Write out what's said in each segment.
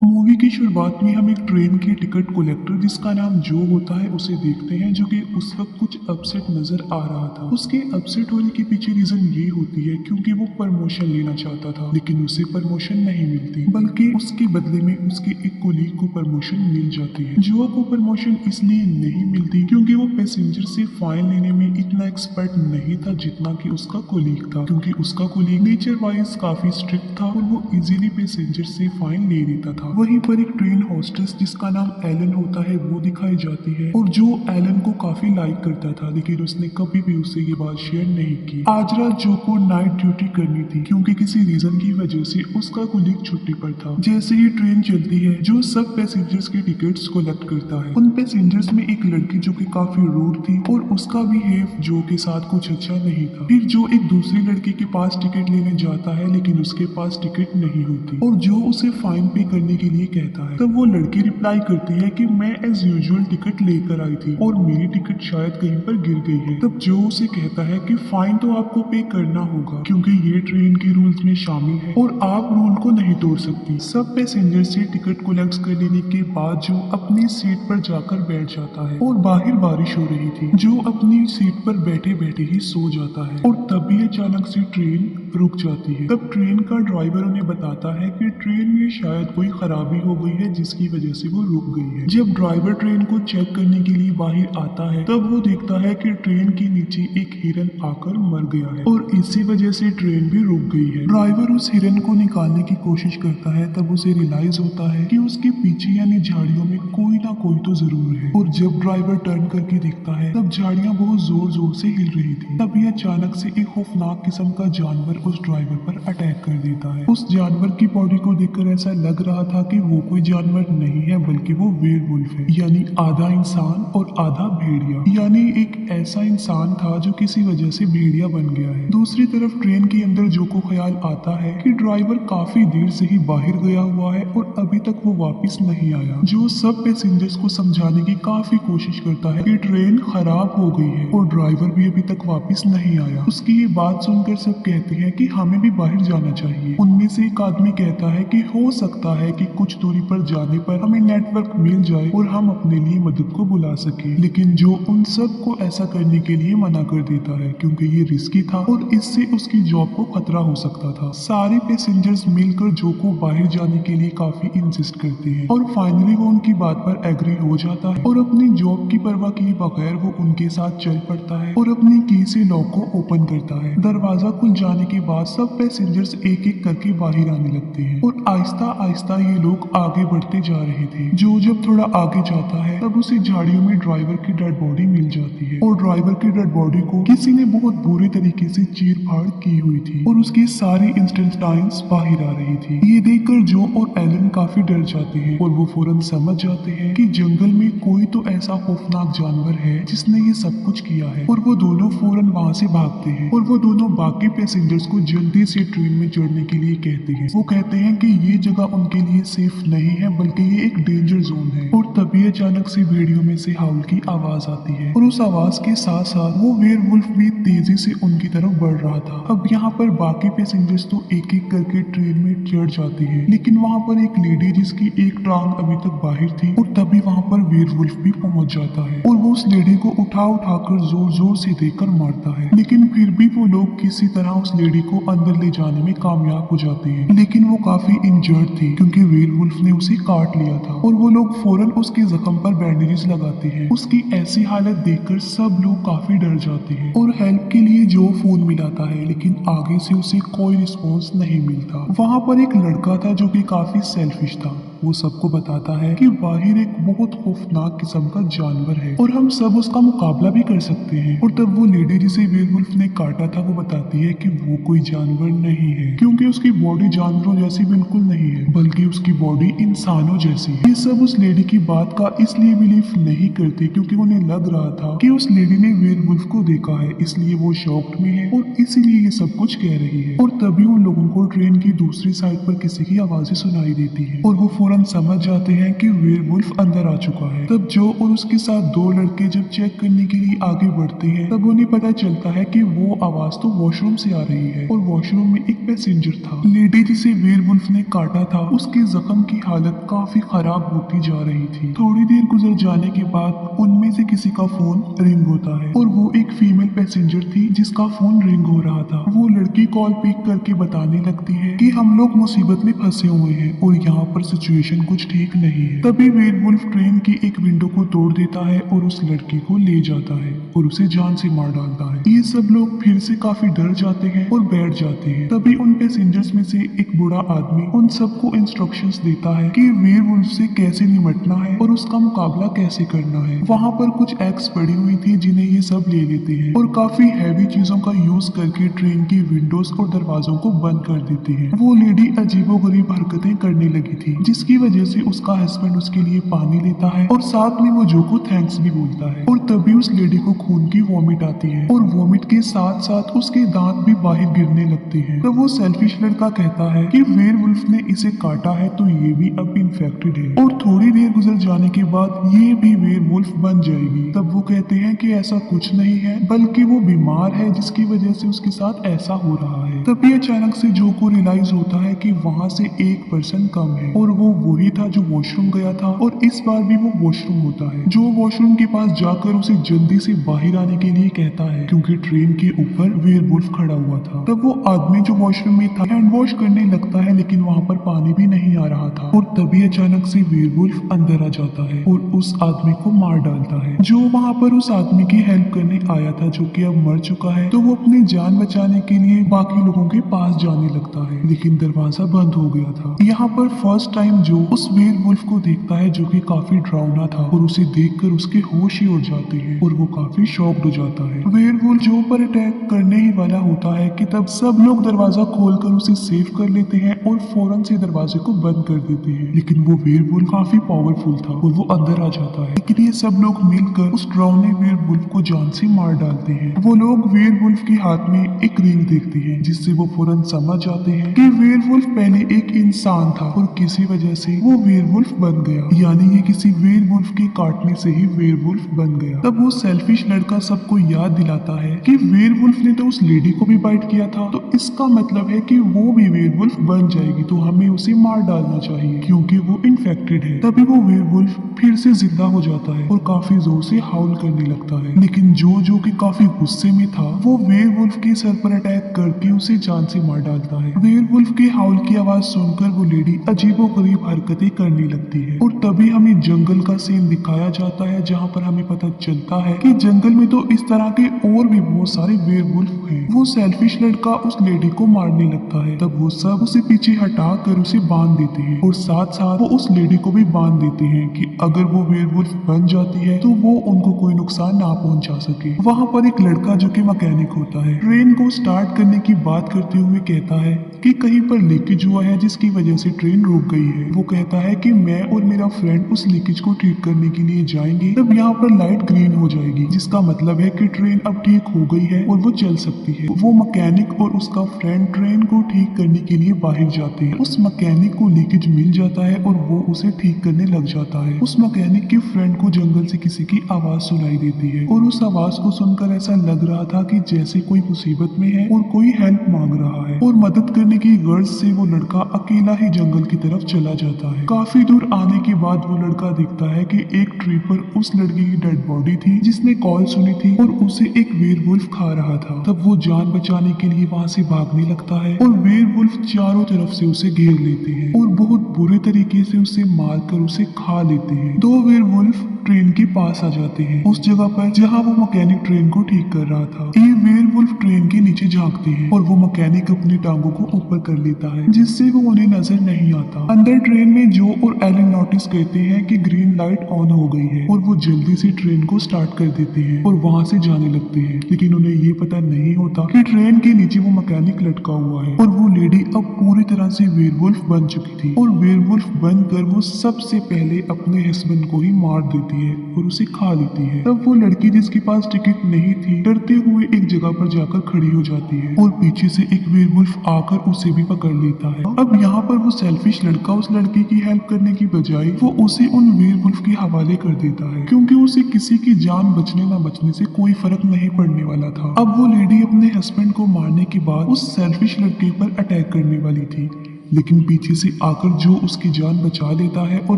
Movie की शुरुआत में हम एक ट्रेन के टिकट कलेक्टर जिसका नाम जो होता है उसे देखते हैं, जो कि उस वक्त कुछ अपसेट नजर आ रहा था। उसके अपसेट होने के पीछे रीजन ये होती है क्योंकि वो प्रमोशन लेना चाहता था, लेकिन उसे प्रमोशन नहीं मिलती, बल्कि उसके बदले में उसके एक कोलीग को प्रमोशन मिल जाती है। जो को प्रमोशन इसलिए नहीं मिलती क्योंकि वो पैसेंजर से फाइन लेने में इतना एक्सपर्ट नहीं था जितना कि उसका कोलीग था, क्योंकि उसका कोलीग नेचर वाइज काफी स्ट्रिक्ट था और वो इजीली पैसेंजर से फाइन ले लेता था। वहीं पर एक ट्रेन हॉस्टेस जिसका नाम एलन होता है वो दिखाई जाती है, और जो एलन को काफी लाइक करता था, लेकिन उसने कभी भी उससे ये बात शेयर नहीं की। आज रात जो को नाइट ड्यूटी करनी थी क्योंकि किसी रीजन की वजह से उसका कोलीग छुट्टी पर था। जैसे ही ट्रेन चलती है, जो सब पैसेंजर्स के टिकट्स कलेक्ट करता है। उन पैसेंजर्स में एक लड़की जो कि काफी रूड थी और उसका बिहेव जो के साथ कुछ अच्छा नहीं था। फिर जो एक दूसरी लड़की के पास टिकट लेने जाता है, लेकिन उसके पास टिकट नहीं होती और जो उसे फाइन पे करने के लिए कहता है। तब वो लड़की रिप्लाई करती है कि मैं एज यूजुअल टिकट लेकर आई थी और मेरी टिकट शायद कहीं पर गिर गई है। तब जो उसे कहता है कि फाइन तो आपको पे करना होगा क्योंकि ये ट्रेन के रूल्स में शामिल है और आप रूल को नहीं तोड़ सकती। सब पैसेंजर से टिकट कलेक्ट कर लेने के बाद जो अपनी सीट पर जाकर बैठ जाता है और बाहर बारिश हो रही थी। जो अपनी सीट पर बैठे बैठे ही सो जाता है और तभी अचानक से ट्रेन रुक जाती है। तब ट्रेन का ड्राइवर उन्हें बताता है कि ट्रेन में शायद कोई खराबी हो गई है जिसकी वजह से वो रुक गई है। जब ड्राइवर ट्रेन को चेक करने के लिए बाहर आता है, तब वो देखता है कि ट्रेन के नीचे एक हिरन आकर मर गया है और इसी वजह से ट्रेन भी रुक गई है। ड्राइवर उस हिरन को निकालने की कोशिश करता है, तब उसे रियलाइज होता है कि उसके पीछे यानी झाड़ियों में कोई ना कोई तो जरूर है। और जब ड्राइवर टर्न करके देखता है, तब झाड़ियां बहुत जोर जोर से हिल रही थी। तभी अचानक से एक खौफनाक किस्म का जानवर उस ड्राइवर पर अटैक कर देता है। उस जानवर की बॉडी को देखकर ऐसा लग रहा था कि वो कोई जानवर नहीं है, बल्कि वो वेयरवुल्फ है, यानी आधा इंसान और आधा भेड़िया। यानी एक ऐसा इंसान था जो किसी वजह से भेड़िया बन गया है। दूसरी तरफ ट्रेन के अंदर जो को ख्याल आता है कि ड्राइवर काफी देर से ही बाहर गया हुआ है और अभी तक वो वापस नहीं आया। जो सब पैसेंजर्स को समझाने की काफी कोशिश करता है कि ट्रेन खराब हो गई है और ड्राइवर भी अभी तक वापस नहीं आया। उसकी ये बात सुनकर सब कहते हैं कि हमें भी बाहर जाना चाहिए। उनमें से एक आदमी कहता है कि हो सकता है कि कुछ दूरी पर जाने पर हमें नेटवर्क मिल जाए और हम अपने लिए मदद को बुला सके, लेकिन जो उन सब को ऐसा करने के लिए मना कर देता है क्योंकि ये रिस्की था और इससे उसकी जॉब को खतरा हो सकता था। सारे पैसेंजर्स मिलकर जो को बाहर जाने के लिए काफी इंसिस्ट करते हैं और फाइनली वो उनकी बात पर एग्री हो जाता है और अपनी जॉब की परवाह किए बगैर वो उनके साथ चल पड़ता है और अपनी की से लॉक को ओपन करता है। दरवाजा खुल जाने के बाद सब पैसेंजर्स एक एक करके बाहर आने लगते हैं और आहिस्ता आहिस्ता ये लोग आगे बढ़ते जा रहे थे। जो जब थोड़ा आगे जाता है, तब उसे झाड़ियों में ड्राइवर की डेड बॉडी मिल जाती है और ड्राइवर की डेड बॉडी को किसी ने बहुत बुरी तरीके से चीर फाड़ की हुई थी और उसकी सारी इंस्टेंटाइन्स बाहर आ रही थी। ये देखकर जो और एलन काफी डर जाते हैं और वो फौरन समझ जाते हैं कि जंगल में कोई तो ऐसा खौफनाक जानवर है जिसने ये सब कुछ किया है और वो दोनों फौरन वहाँ से भागते हैं और वो दोनों बाकी पैसेंजर्स को जल्दी से ट्रेन में चढ़ने के लिए कहते हैं। वो कहते हैं कि ये जगह उनके लिए सेफ नहीं है, बल्कि ये एक डेंजर जोन है। और तभी अचानक से भेड़ियों में से हाउल की आवाज आती है और उस आवाज के साथ साथ वो वेयरवुल्फ भी तेजी से उनकी तरफ बढ़ रहा था। अब यहाँ पर बाकी पैसेंजर्स तो एक एक करके ट्रेन में चढ़ जाते हैं, लेकिन वहाँ पर एक लेडी जिसकी एक टांग अभी तक बाहर थी, और तभी वहाँ पर वेयरवुल्फ भी पहुंच जाता है और वो उस लेडी को उठा उठाकर जोर जोर से देकर मारता है। लेकिन फिर भी वो लोग किसी तरह उस लेडी को अंदर ले जाने में कामयाब हो जाते हैं, लेकिन वो काफी इंजर्ड थी क्योंकि वेयरवुल्फ ने उसे काट लिया था और वो लोग फौरन उसके जख्म पर बैंडेजेस लगाते हैं। उसकी ऐसी हालत देखकर सब लोग काफी डर जाते हैं और हेल्प के लिए जो फोन मिलाता है, लेकिन आगे से उसे कोई रिस्पॉन्स नहीं मिलता। वहाँ पर एक लड़का था जो कि काफी सेल्फिश था। वो सबको बताता है कि बाहर एक बहुत खौफनाक किस्म का जानवर है और हम सब उसका मुकाबला भी कर सकते हैं। और तब वो लेडी जिसे वेयरवुल्फ ने काटा था वो बताती है कि वो कोई जानवर नहीं है क्योंकि उसकी बॉडी जानवरों जैसी बिल्कुल नहीं है, बल्कि उसकी बॉडी इंसानों जैसी। ये सब उस लेडी की बात का इसलिए बिलीव नहीं करते क्योंकि उन्हें लग रहा था कि उस लेडी ने वेयरवुल्फ को देखा है, इसलिए वो शॉक्ड में है और इसीलिए ये सब कुछ कह रही है। और तभी उन लोगों को ट्रेन की दूसरी साइड पर किसी की आवाजें सुनाई देती है और वो फौरन समझ जाते हैं कि वेयरवुल्फ अंदर आ चुका है। तब जो और उसके साथ दो लड़के जब चेक करने के लिए आगे बढ़ते हैं, तब उन्हें पता चलता है कि वो आवाज तो वॉशरूम से आ रही है और वॉशरूम में एक पैसेंजर था। लेडी जिसे वेयरवुल्फ ने काटा था उसके जख्म की हालत काफी खराब होती जा रही थी। थोड़ी देर गुजर जाने के बाद उनमें से किसी का फोन रिंग होता है और वो एक फीमेल पैसेंजर थी जिसका फोन रिंग हो रहा था। वो लड़की कॉल पिक करके बताने लगती है कि हम लोग मुसीबत में फंसे हुए हैं और यहाँ पर सिचुएशन कुछ ठीक नहीं है। तभी वेयरवुल्फ ट्रेन की एक विंडो को तोड़ देता है और उस लड़की को ले जाता है और उसे जान से मार डालता है। ये सब लोग फिर से काफी डर जाते हैं और बैठ जाते हैं। तभी उन पैसेंजर्स में से एक बूढ़ा आदमी उन सबको इंस्ट्रक्शंस देता है कि वेयरवुल्फ से कैसे निपटना है और उसका मुकाबला कैसे करना है। वहाँ पर कुछ एक्स पड़ी हुई थी जिन्हें ये सब ले लेते हैं और काफी हैवी चीजों का यूज करके ट्रेन की विंडोज और दरवाजों को बंद कर देती है। वो लेडी अजीबोगरीब हरकतें करने लगी थी जिसकी वजह से उसका हस्बैंड उसके लिए पानी लेता है और साथ में वो जो को थैंक्स भी बोलता है। और तभी उस लेडी को खून की वॉमिट आती है और वॉमिट के साथ साथ उसके दांत भी बाहर गिरने लगते हैं। तब वो सेल्फिश लड़का कहता है कि वेयरवुल्फ ने इसे काटा है तो ये भी अब इन्फेक्टेड है और थोड़ी देर गुजर जाने के बाद ये भी वेयरवुल्फ बन जाएगी। तब वो कहते हैं कि ऐसा कुछ नहीं है बल्कि वो बीमार है जिसकी वजह से उसके साथ ऐसा हो रहा है। तभी अचानक से जो को रियलाइज होता है कि वहाँ से एक पर्सन कम है और वो वही था जो वॉशरूम गया था और इस बार भी वो वॉशरूम होता है। जो वॉशरूम के पास जाकर उसे जल्दी से बाहर आने के लिए कहता है क्योंकि ट्रेन के ऊपर वेयरवुल्फ खड़ा हुआ था। तब वो आदमी जो वॉशरूम में था हैंड वॉश करने लगता है लेकिन वहाँ पर पानी भी नहीं आ रहा था और तभी अचानक से वेयरवुल्फ अंदर आ जाता है और उस आदमी को मार डालता है। जो वहाँ पर उस आदमी की हेल्प करने आया था जो कि अब मर चुका है तो वो अपनी जान बचाने के लिए बाकी लोगों के पास जाने लगता है लेकिन दरवाजा बंद हो गया था। यहाँ पर फर्स्ट टाइम जो उस वेयरवुल्फ को देखता है जो कि काफी डरावना था और उसे देखकर उसके होश ही उड़ जाते हैं और वो काफी शॉक्ड हो जाता है। वेयरवुल्फ जो पर अटैक करने ही वाला होता है कि तब सब लोग दरवाजा खोलकर उसे सेव कर लेते हैं और फौरन से दरवाजे को बंद कर देते हैं लेकिन वो वेयरवुल्फ काफी पावरफुल था और वो अंदर आ जाता है। लेकिन ये सब लोग मिलकर उस डरावने वेयरवुल्फ को जान से मार डालते हैं। वो लोग वेयरवुल्फ के हाथ में एक रिंग देखते हैं जिससे वो फौरन समझ जाते हैं कि वेयरवुल्फ पहले एक इंसान था और किसी वजह से वो वेयरवुल्फ बन गया, यानी ये किसी वेयरवुल्फ के काटने से ही वेयरवुल्फ बन गया। तब वो सेल्फिश लड़का सबको याद दिलाता है कि वेयरवुल्फ ने तो उस लेडी को भी बाइट किया था तो इसका मतलब है कि वो भी वेयरवुल्फ बन जाएगी तो हमें उसे मार डालना चाहिए क्योंकि वो इन्फेक्टेड है। तभी वो वेयरवुल्फ फिर से जिंदा हो जाता है और काफी जोर से हाउल करने लगता है लेकिन जो कि काफी गुस्से में था वो वेयरवुल्फ के सर पर अटैक करके उसे जान से मार डालता है। वेयरवुल्फ के हाउल की आवाज सुनकर वो लेडी अजीबोगरीब हरकतें करने लगती है और तभी हमें जंगल का सीन दिखाया जाता है जहाँ पर हमें पता चलता है कि जंगल में तो इस तरह के और भी बहुत सारे वेयरवुल्फ हैं। वो सेल्फिश लड़का उस लेडी को मारने लगता है तब वो सब उसे पीछे हटा कर उसे बांध देते हैं और साथ साथ वो उस लेडी को भी बांध देते हैं कि अगर वो वेयरवुल्फ बन जाती है तो वो उनको कोई नुकसान ना पहुंचा सके। वहाँ पर एक लड़का जो कि मैकेनिक होता है ट्रेन को स्टार्ट करने की बात करते हुए कहता है कि कहीं पर लीकेज हुआ है जिसकी वजह से ट्रेन रुक गई है। वो कहता है कि मैं और मेरा फ्रेंड उस लीकेज को ठीक करने के लिए जाएंगे तब यहाँ पर लाइट ग्रीन हो जाएगी जिसका मतलब है कि ट्रेन अब ठीक हो गई है और वो चल सकती है। वो मैकेनिक और उसका फ्रेंड ट्रेन को ठीक करने के लिए बाहर जाते हैं। उस मैकेनिक को लीकेज मिल जाता है और वो उसे ठीक करने लग जाता है। उस मैकेनिक के फ्रेंड को जंगल से किसी की आवाज सुनाई देती है और उस आवाज को सुनकर ऐसा लग रहा था कि जैसे कोई मुसीबत में है और कोई हेल्प मांग रहा है और मदद करने की गर्ज से वो लड़का अकेला ही जंगल की तरफ चला जाता है। काफी दूर आने के बाद वो लड़का दिखता है कि एक ट्री पर उस लड़की की डेड बॉडी थी जिसने कॉल सुनी थी और उसे एक वेयरवुल्फ खा रहा था। तब वो जान बचाने के लिए वहाँ से भागने लगता है और वेयरवुल्फ चारों तरफ से उसे घेर लेते हैं और बहुत बुरे तरीके से उसे मारकर उसे खा लेते हैं। दो वेयरवुल्फ ट्रेन के पास आ जाते हैं उस जगह पर जहाँ वो मैकेनिक ट्रेन को ठीक कर रहा था। ये वेयरवुल्फ ट्रेन के नीचे झांकते हैं और वो मैकेनिक अपनी टांगों को ऊपर कर लेता है जिससे वो उन्हें नजर नहीं आता। अंदर ट्रेन में जो और एलन नोटिस कहते हैं कि ग्रीन लाइट ऑन हो गई है और वो जल्दी से ट्रेन को स्टार्ट कर देते हैं और वहाँ से जाने लगते हैं लेकिन उन्हें ये पता नहीं होता कि ट्रेन के नीचे वो मैकेनिक लटका हुआ है और वो लेडी अब पूरी तरह से वेयरवुल्फ बन चुकी थी और वेयरवुल्फ बनकर वो सबसे पहले अपने हस्बैंड को ही मार देती लेती है और उसे खा लेती है। तब वो लड़की जिसके पास टिकट नहीं थी डरते हुए एक जगह पर जाकर खड़ी हो जाती है और पीछे से एक वेयरवुल्फ आकर उसे भी पकड़ लेता है। अब यहाँ पर वो सेल्फिश लड़का उस लड़की की हेल्प करने की बजाय वो उसे उन वेयरवुल्फ के हवाले कर देता है, क्योंकि उसे किसी की जान बचने ना बचने से कोई फर्क नहीं पड़ने वाला था। अब वो लेडी अपने हस्बैंड को मारने के बाद उस सेल्फिश लड़के पर अटैक करने वाली थी, लेकिन पीछे से आकर जो उसकी जान बचा लेता है और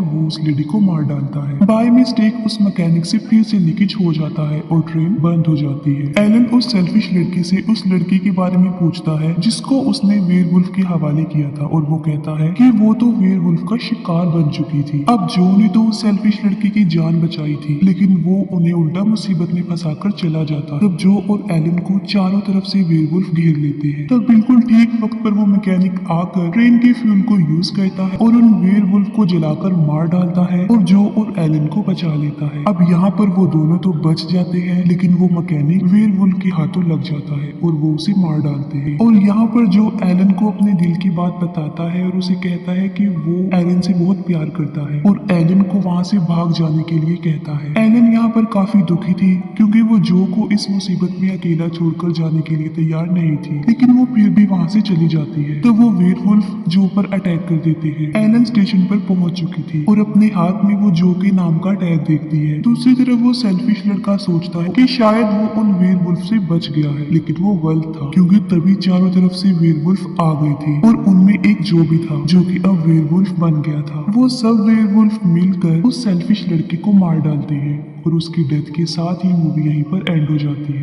वो उस लेडी को मार डालता है। बाय मिस्टेक उस मैकेनिक से फिर से लीकेज हो जाता है और ट्रेन बंद हो जाती है। एलन उस सेल्फिश लड़की से उस लड़की के बारे में पूछता है जिसको उसने वेयरवुल्फ के हवाले किया था और वो कहता है कि वो तो वेयरवुल्फ का शिकार बन चुकी थी। अब जो ने तो उस सेल्फिश लड़की की जान बचाई थी, लेकिन वो उन्हें उल्टा मुसीबत में फंसाकर चला जाता। तब जो और एलन को चारों तरफ से वेयरवुल्फ घेर लेते हैं। तब बिल्कुल ठीक वक्त पर वो मैकेनिक आकर ट्रेन के फ्यूल को यूज करता है और उन वेयरवुल्फ को जलाकर मार डालता है और जो और एलन को बचा लेता है। अब यहाँ पर वो दोनों तो बच जाते हैं, लेकिन वो मैकेनिक वेयरवुल्फ के हाथों लग जाता है और वो उसे मार डालते हैं। और यहाँ पर जो एलन को अपने दिल की बात बताता है और उसे कहता है कि वो एलन से बहुत प्यार करता है और एलन को वहाँ से भाग जाने के लिए कहता है। एलन यहाँ पर काफी दुखी थी क्योंकि वो जो को इस मुसीबत में अकेला छोड़कर जाने के लिए तैयार नहीं थी, लेकिन वो फिर भी वहाँ से चली जाती है। तो वो वेयरवुल्फ जो पर अटैक कर देते हैं। एलन स्टेशन पर पहुंच चुकी थी और अपने हाथ में वो जो के नाम का टैग देखती है। दूसरी तरफ वो सेल्फिश लड़का सोचता है कि शायद वो उन वेयरवुल्फ से बच गया है, लेकिन वो गलत था, क्योंकि तभी चारों तरफ से वेयरवुल्फ आ गई थी और उनमें एक जो भी था जो कि अब वेयरवुल्फ बन गया था। वो सब वेयरवुल्फ मिलकर उस सेल्फिश लड़के को मार डालते हैं और उसकी डेथ के साथ ही मूवी यहीं पर एंड हो जाती है।